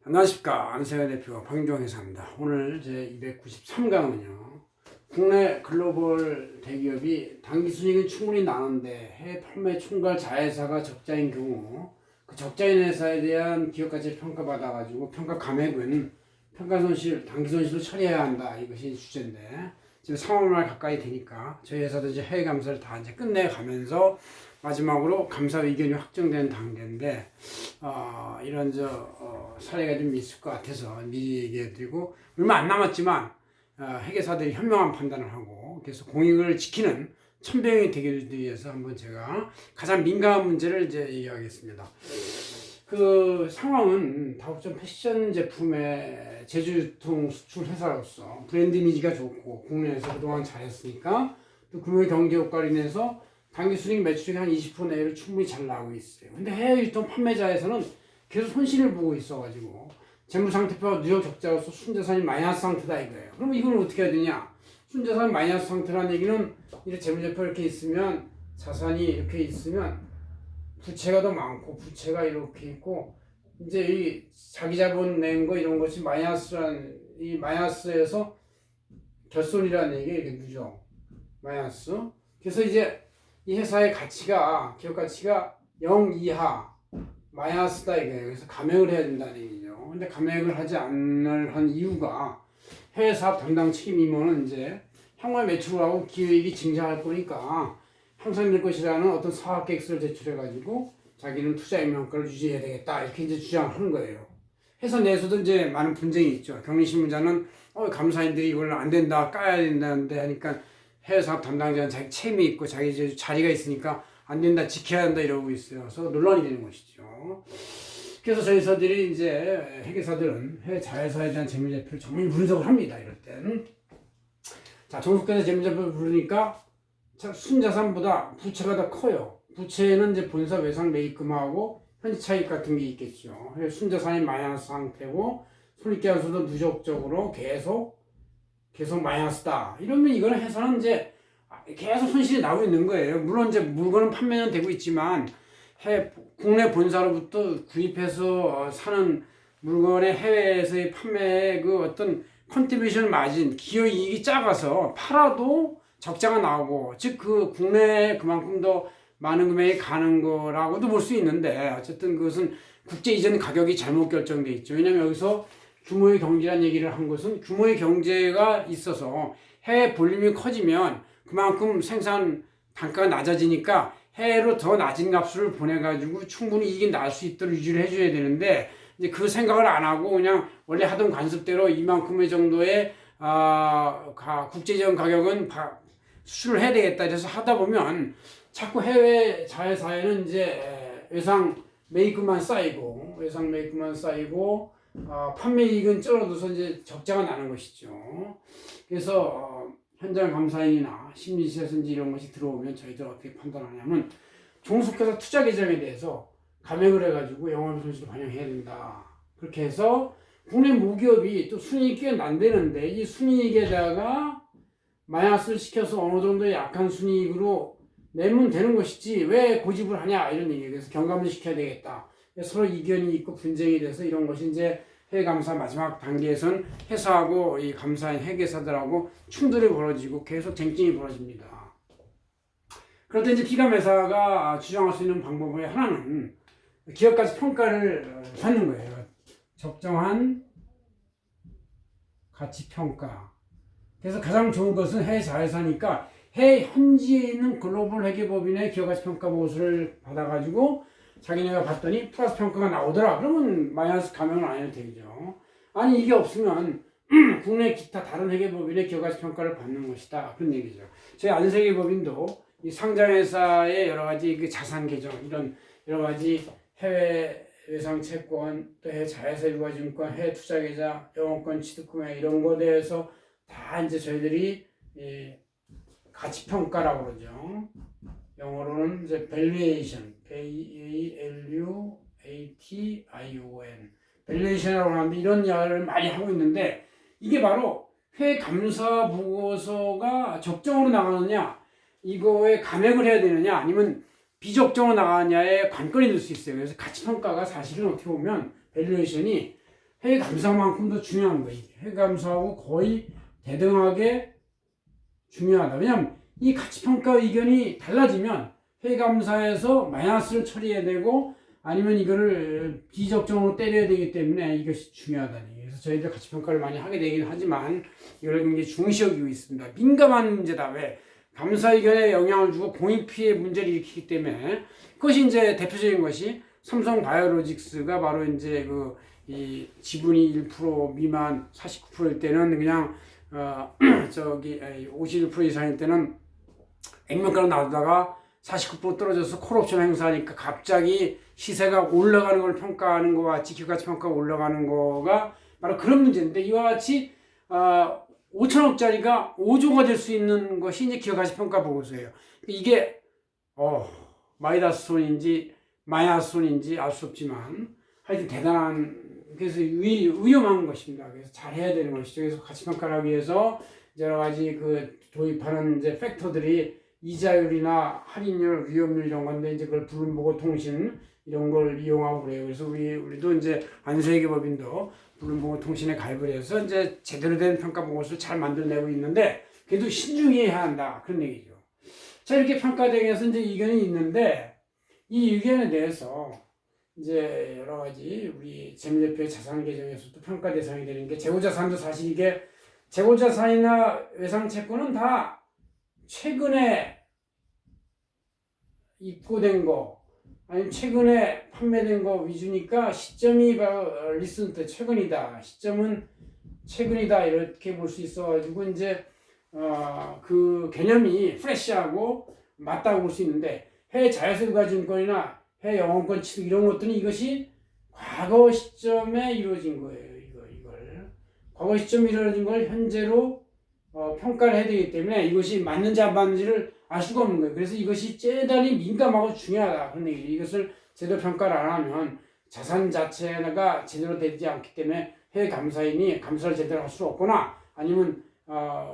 안녕하십니까. 안세현 대표 박인종 회사입니다. 오늘 제 293강은요. 국내 글로벌 대기업이 당기순이익은 충분히 나는데 해외 판매 총괄 자회사가 적자인 경우 그 적자인 회사에 대한 기업가치 평가받아가지고 평가 감액은 평가손실, 당기손실로 처리해야 한다. 이것이 주제인데 지금 3월 말 가까이 되니까 저희 회사도 이제 해외 감사를 다 이제 끝내가면서 마지막으로 감사 의견이 확정된 단계인데 이런 사례가 좀 있을 것 같아서 미리 얘기해드리고 얼마 안 남았지만 회계사들이 현명한 판단을 하고 그래서 공익을 지키는 천병이 되기 위해서 한번 제가 가장 민감한 문제를 이제 얘기하겠습니다. 그 상황은 다국적 패션 제품의 제주유통 수출 회사로서 브랜드 이미지가 좋고 국내에서 그동안 잘했으니까 또 금융 경제 효과로 인해서 당기순이익 매출이 한 20% 내외로 충분히 잘 나오고 있어요. 근데 해외 유통 판매자에서는 계속 손실을 보고 있어가지고 재무상태표가 누적 적자로서 순자산이 마이너스 상태다 이거예요. 그럼 이걸 어떻게 해야 되냐? 순자산 마이너스 상태라는 얘기는 이렇게 재무제표 이렇게 있으면 자산이 이렇게 있으면 부채가 더 많고 부채가 이렇게 있고 이제 이 자기 자본 낸 거 이런 것이 이 마이너스에서 결손이라는 얘기가 이게 누적 마이너스. 그래서 이제 이 회사의 가치가 기업 가치가 0 이하 마이너스다 이거예요. 그래서 감액을 해야 된다는 얘기죠. 근데 감액을 하지 않을 한 이유가 해외 사업 담당 책임 임원은 이제 향후에 매출하고 기여이익이 증가할 거니까 향상될 것이라는 어떤 사업 계획서를 제출해가지고 자기는 투자 임명가를 유지해야 되겠다 이렇게 이제 주장하는 거예요. 회사 내에서도 이제 많은 분쟁이 있죠. 경리신문자는 감사인들이 이걸 안 된다 까야 된다는데 하니까 해외 사업 담당자는 자기 책임이 있고 자기 이제 자리가 있으니까 안 된다 지켜야 한다 이러고 있어요. 그래서 논란이 되는 것이죠. 그래서 저희 회사들이 이제 회계사들은 해외 자회사에 대한 재무제표를 정밀 분석을 합니다. 이럴 때는 자 종속회사 재무제표를 부르니까 순자산보다 부채가 더 커요. 부채는 이제 본사 외상 매입금하고 현지 차익 같은 게 있겠죠. 순자산이 마이너스 상태고 손익계산서도 누적적으로 계속 마이너스다. 이러면 이거는 회사는 이제 계속 손실이 나오고 있는 거예요. 물론 이제 물건은 판매는 되고 있지만 국내 본사로부터 구입해서 사는 물건의 해외에서의 판매의 그 어떤 컨트리뷰션 마진, 기여 이익이 작아서 팔아도 적자가 나오고 즉 그 국내에 그만큼 더 많은 금액이 가는 거라고도 볼 수 있는데 어쨌든 그것은 국제 이전 가격이 잘못 결정돼 있죠. 왜냐하면 여기서 규모의 경제라는 얘기를 한 것은 규모의 경제가 있어서 해외 볼륨이 커지면 그만큼 생산 단가가 낮아지니까 해외로 더 낮은 값을 보내가지고 충분히 이익이 날 수 있도록 유지를 해줘야 되는데 이제 그 생각을 안 하고 그냥 원래 하던 관습대로 이만큼의 정도의 국제적 가격은 수출을 해야 되겠다 그래서 하다 보면 자꾸 해외 자회사에는 이제 외상 매입금만 쌓이고 판매이익은 줄어들어서 이제 적자가 나는 것이죠. 그래서 현장 감사인이나 심리실에서인지 이런 것이 들어오면 저희들 어떻게 판단하냐면 종속회사 투자 계정에 대해서 감액을 해가지고 영업 손실을 반영해야 된다. 그렇게 해서 국내 모기업이 또 순이익이 꽤 난다는데 이 순이익에다가 마이너스를 시켜서 어느 정도 약한 순이익으로 내면 되는 것이지 왜 고집을 하냐 이런 얘기에 대해서 경감을 시켜야 되겠다. 서로 이견이 있고 분쟁이 돼서 이런 것이 이제 회계감사 마지막 단계에선 회사하고 이 감사인 회계사들하고 충돌이 벌어지고 계속 쟁점이 벌어집니다. 그럴 때 이제 피감회사가 주장할 수 있는 방법의 하나는 기업가치 평가를 하는 거예요. 적정한 가치평가. 그래서 가장 좋은 것은 해외 자회사니까 해외 현지에 있는 글로벌 회계법인의 기업가치평가 보고서를 받아가지고 자기네가 봤더니 플러스 평가가 나오더라. 그러면 마이너스 감형을 안 해도 되죠. 아니 이게 없으면 국내 기타 다른 회계법인의 기업가치평가를 받는 것이다. 그런 얘기죠. 저희 안세계법인도 이 상장회사의 여러 가지 그 자산 계정 이런 여러 가지 해외 외상 채권 또 해외 자회사 유가증권 해외 투자계좌 영업권 취득금액 이런 거에 대해서 다 이제 저희들이 가치평가라고 그러죠. 영어로는 이제 valuation, valuation, valuation이라고 하는데 이런 이야기를 많이 하고 있는데 이게 바로 회 감사 보고서가 적정으로 나가느냐 이거에 감액을 해야 되느냐 아니면 비적정으로 나가느냐에 관건이 될 수 있어요. 그래서 가치평가가 사실은 어떻게 보면 valuation이 회계 감사만큼 더 중요한 거예요. 회계 감사하고 거의 대등하게 중요하다. 왜냐하면 이 가치평가 의견이 달라지면 회계 감사에서 마이너스를 처리해야 되고 아니면 이거를 비적정으로 때려야 되기 때문에 이것이 중요하다는 얘기예요. 그래서 저희들 가치평가를 많이 하게 되긴 하지만 이걸 굉장히 중시 여기고 있습니다. 민감한 문제다. 왜? 감사 의견에 영향을 주고 공익 피해 문제를 일으키기 때문에 그것이 이제 대표적인 것이 삼성 바이오로직스가 바로 이제 이 지분이 1% 미만 49%일 때는 그냥 51% 이상일 때는 액면가로 나오다가 49% 떨어져서 콜옵션 행사하니까 갑자기 시세가 올라가는 걸 평가하는 거와 지켜가치 평가가 올라가는 거가 바로 그런 문제인데 이와 같이 5천억짜리가 5조가 될 수 있는 것이 이제 기업가치 평가 보고서예요. 이게 마이너스 손인지 마이너스 손인지 알 수 없지만 하여튼 대단한 그래서 위험한 것입니다. 그래서 잘 해야 되는 것이죠. 그래서 가치 평가를 하기 위해서 여러 가지 도입하는 이제 팩터들이 이자율이나 할인율, 위험률 이런 건데 이제 그걸 블룸버그 통신 이런 걸 이용하고 그래요. 그래서 우리도 이제 안수회계법인도 블룸버그 통신에 가입을 해서 이제 제대로 된 평가 보고서를 잘 만들어내고 있는데 그래도 신중히 해야 한다 그런 얘기죠. 자 이렇게 평가대행에서 이제 의견이 있는데 이 의견에 대해서 이제 여러 가지 우리 재무제표의 자산 계정에서도 평가 대상이 되는 게 재고자산도 사실 이게 재고자산이나 외상채권은 다 최근에 입고된 거 아니면 최근에 판매된 거 위주니까 시점이 바로 리센트 최근이다. 시점은 최근이다 이렇게 볼 수 있어가지고 이제 그 개념이 프레시하고 맞다고 볼 수 있는데 해외 자유세금과증권이나 해외 영업권 취득 이런 것들은 이것이 과거 시점에 이루어진 거예요. 이걸 과거 시점에 이루어진 걸 현재로 평가를 해야 되기 때문에 이것이 맞는지 안 맞는지를 알 수가 없는 거예요. 그래서 이것이 대단히 민감하고 중요하다. 그런 얘기죠. 이것을 제대로 평가를 안 하면 자산 자체가 제대로 되지 않기 때문에 해외 감사인이 감사를 제대로 할 수 없거나 아니면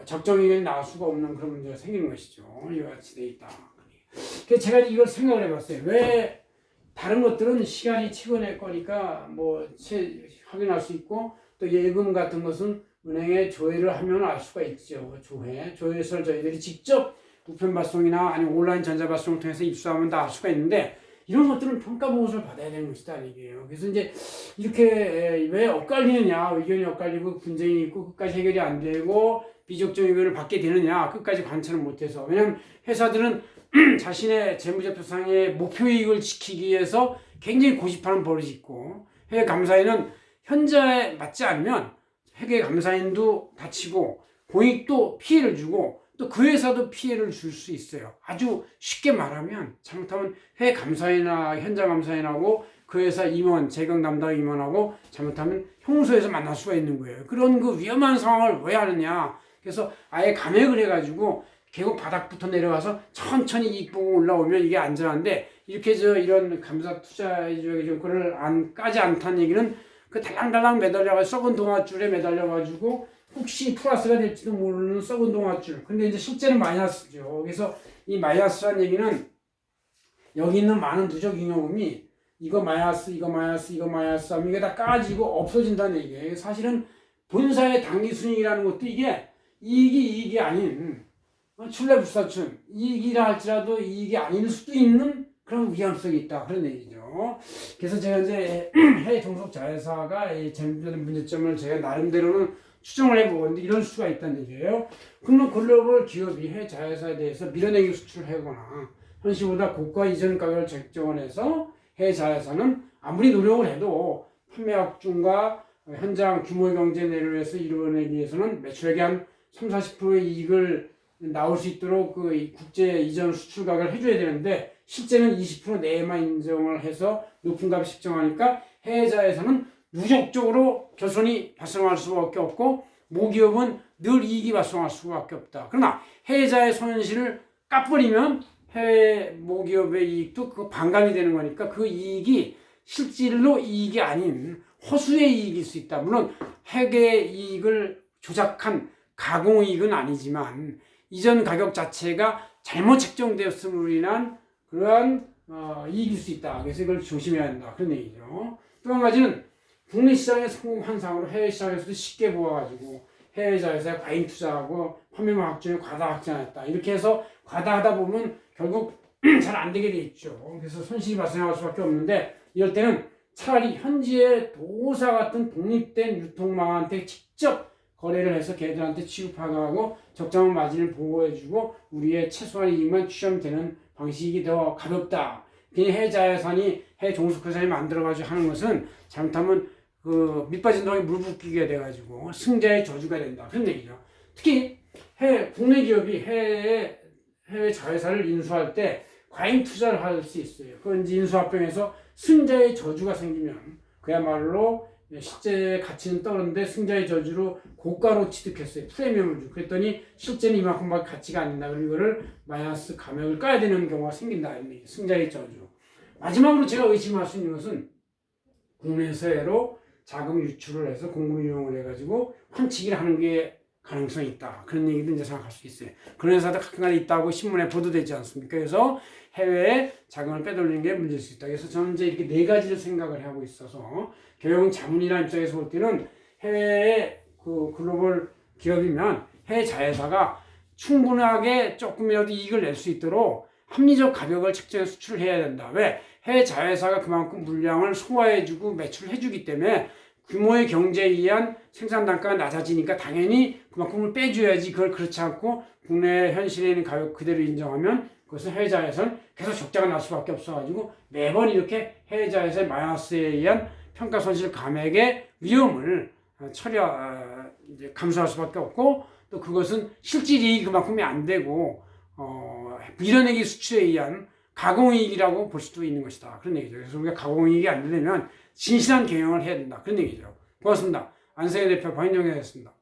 적정 의견이 나올 수가 없는 그런 문제가 생기는 것이죠. 이와 같이 돼 있다. 그래서 제가 이걸 생각을 해봤어요. 왜 다른 것들은 시간이 최근의 거니까 확인할 수 있고 또 예금 같은 것은 은행에 조회를 하면 알 수가 있죠. 조회서를 저희들이 직접 우편 발송이나 아니면 온라인 전자 발송을 통해서 입수하면 다 알 수가 있는데 이런 것들은 평가 보고서를 받아야 되는 것이다 이게요. 그래서 이제 이렇게 왜 엇갈리느냐, 의견이 엇갈리고 분쟁이 있고 끝까지 해결이 안 되고 비적정 의견을 받게 되느냐, 끝까지 관찰을 못해서. 왜냐하면 회사들은 자신의 재무제표상의 목표이익을 지키기 위해서 굉장히 고집하는 버릇이 있고 회계 감사인은 현재에 맞지 않으면 회계 감사인도 다치고 공익도 피해를 주고 또 그 회사도 피해를 줄 수 있어요. 아주 쉽게 말하면 잘못하면 회계 감사인이나 현장 감사인하고 그 회사 임원, 재경 담당 임원하고 잘못하면 형소에서 만날 수가 있는 거예요. 그런 그 위험한 상황을 왜 하느냐. 그래서 아예 감액을 해가지고 계곡 바닥부터 내려가서 천천히 이익 보고 올라오면 이게 안전한데 이렇게 이런 감사 투자의 정권을 까지 않다는 얘기는 그 달랑달랑 매달려가지고 썩은 동아줄에 매달려가지고 혹시 플러스가 될지도 모르는 썩은 동아줄. 근데 이제 실제는 마이너스죠. 그래서 이 마이너스란 얘기는 여기 있는 많은 누적 잉여금이 이거 마이너스 하면 이게 다 까지고 없어진다는 얘기예요. 사실은 본사의 당기순이익이라는 것도 이게 이익이 아닌 출래불사춘 이익이라 할지라도 이익이 아닐 수도 있는 그런 위험성이 있다 그런 얘기죠. 그래서 제가 이제 해외 종속 자회사가 이 재무적인 문제점을 제가 나름대로는 추정을 해보는데 이런 수가 있다는 얘기예요. 그러면 글로벌 기업이 해외 자회사에 대해서 밀어내기 수출을 하거나 현시보다 고가 이전 가격을 책정을 해서 해외 자회사는 아무리 노력을 해도 판매 확중과 현장 규모의 경제 내려서 이루어내기 위해서는 매출액의 한 30-40%의 이익을 나올 수 있도록 그 국제 이전 수출 가격을 해줘야 되는데 실제는 20% 내에만 인정을 해서 높은 값을 책정하니까 해외자에서는 누적적으로 결손이 발생할 수밖에 없고 모기업은 늘 이익이 발생할 수밖에 없다. 그러나 해외자의 손실을 까버리면 해외 모기업의 이익도 그 반감이 되는 거니까 그 이익이 실질로 이익이 아닌 허수의 이익일 수 있다. 물론 회계 이익을 조작한 가공이익은 아니지만 이전 가격 자체가 잘못 책정되었음으로 인한 그러한 이익일 수 있다. 그래서 이걸 조심해야 한다. 그런 얘기죠. 또 한 가지는 국내 시장의 성공 환상으로 해외 시장에서도 쉽게 모아가지고 해외 자회사에 과잉 투자하고 판매만 확정에 과다 확장했다. 이렇게 해서 과다하다 보면 결국 잘 안 되게 돼 있죠. 그래서 손실이 발생할 수밖에 없는데 이럴 때는 차라리 현지의 도사 같은 독립된 유통망한테 직접 거래를 해서 걔들한테 취급하고 적정한 마진을 보호해주고 우리의 최소한 이익만 취하면 방식이 더 가볍다. 해외 자회사니 해외 종속회사에 만들어가지고 하는 것은 잘못하면 그 밑빠진 독에 물 붓기게 돼가지고 승자의 저주가 된다. 그런 얘기죠. 특히 국내 기업이 해외 자회사를 인수할 때 과잉 투자를 할 수 있어요. 그건 이제 인수합병에서 승자의 저주가 생기면 그야말로 실제 가치는 떨어졌는데 승자의 저주로 고가로 취득했어요. 프리미엄을 주고. 그랬더니 실제는 이만큼밖에 가치가 안 된다. 그리고 이거를 마이너스 감액을 까야 되는 경우가 생긴다. 승자의 저주. 마지막으로 제가 의심할 수 있는 것은 국내에서 자금 유출을 해서 공금 이용을 해가지고 환치기를 하는 게 가능성이 있다. 그런 얘기도 이제 생각할 수 있어요. 그런 회사도 가끔가다 있다고 신문에 보도되지 않습니까? 그래서 해외에 자금을 빼돌리는 게 문제일 수 있다. 그래서 저는 이제 이렇게 네 가지를 생각을 하고 있어서 경영 자문이라는 입장에서 볼 때는 해외의 그 글로벌 기업이면 해외 자회사가 충분하게 조금이라도 이익을 낼 수 있도록 합리적 가격을 책정해 수출을 해야 된다. 왜? 해외 자회사가 그만큼 물량을 소화해주고 매출을 해주기 때문에 규모의 경제에 의한 생산 단가가 낮아지니까 당연히 그만큼을 빼줘야지. 그걸 그렇지 않고 국내 현실에 있는 가격 그대로 인정하면 그것은 해외 자회사는 계속 적자가 날 수밖에 없어가지고 매번 이렇게 해외 자회사의 마이너스에 의한 평가 손실 감액의 위험을 이제 감수할 수밖에 없고 또 그것은 실질이익이 그만큼이 안 되고 밀어내기 수출에 의한 가공이익이라고 볼 수도 있는 것이다. 그런 얘기죠. 그래서 우리가 가공이익이 안 되려면 진실한 경영을 해야 된다. 그런 얘기죠. 고맙습니다. 안세계 대표 박인영이었습니다.